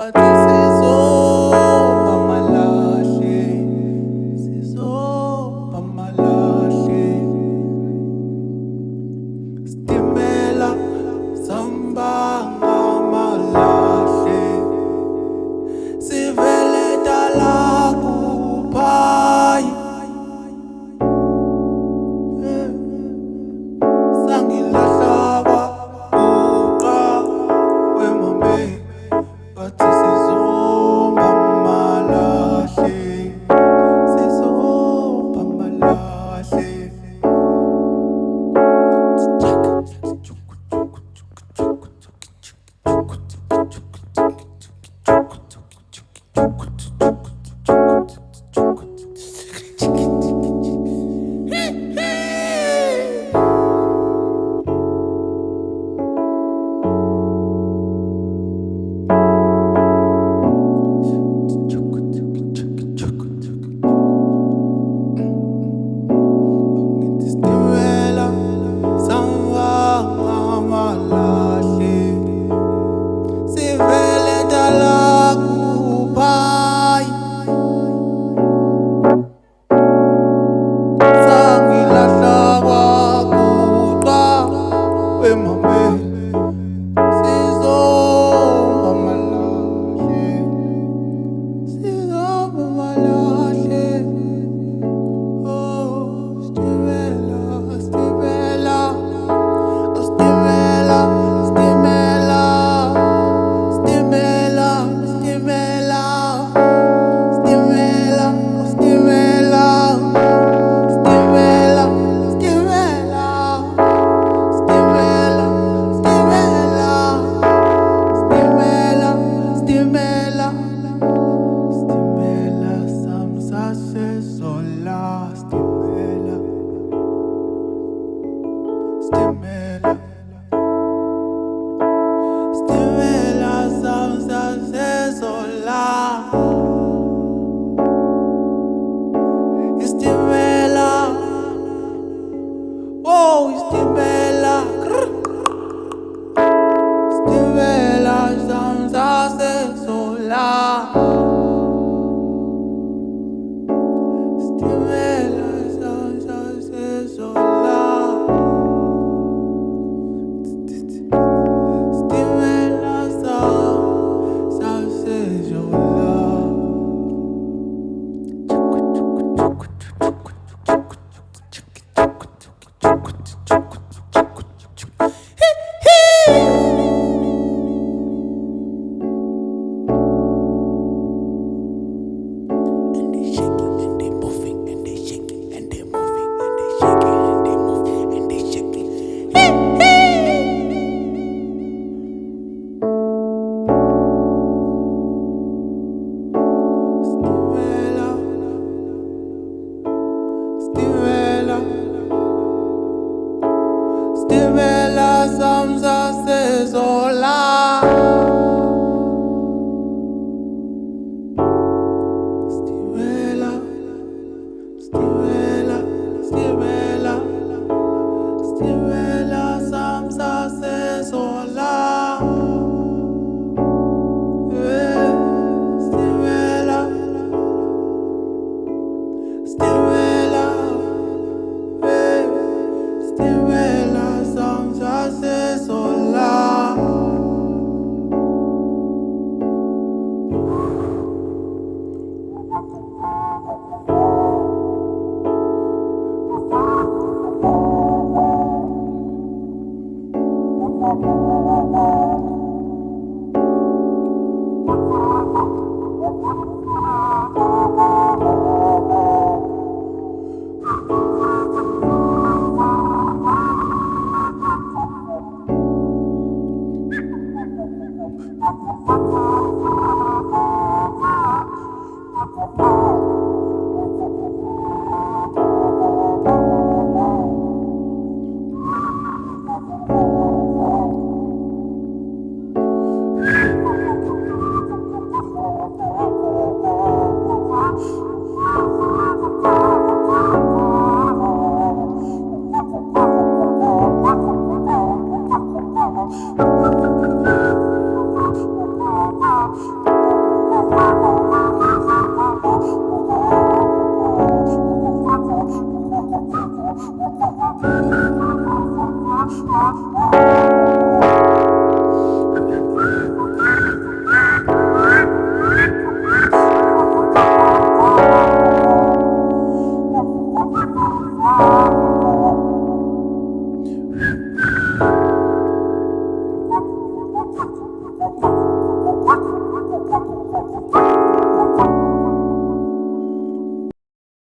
bathi sizomba malahle, sizomba malahle. Stimela samba ngamalahle, sivele dala kuphayi. Sangilahla kwaguqa wemame, bathi sizomba malahle, sizomba malahle. Stimela samba ngamalahle, sivele dala kuphayi. Sangilahla kwaguqa wemame, sizomba malahle, sizomba malahle. Oh, Stimela, Stimela, oh, Stimela, Stimela, Stimela, Stimela, Stimela, oh, Stimela, Stimela, Stimela, Stimela, Stimela, Stimela, Stimela, Stimela, samsase sola, Stimela, Stimela, Stimela, samsase sola. Stimela, oh, Stimela, Stimela, samsase sola. Stimela, samsase sola. Stimela, samsase sola. And they shaking and they moving and they shaking and they moving and they shaking and they moving and they shaking. Stimela, Stimela, Stimela, samsase sola. Stimela, Stimela, Stimela, Stimela, samsase sola. Stimela, Stimela, Stimela, samsase sola.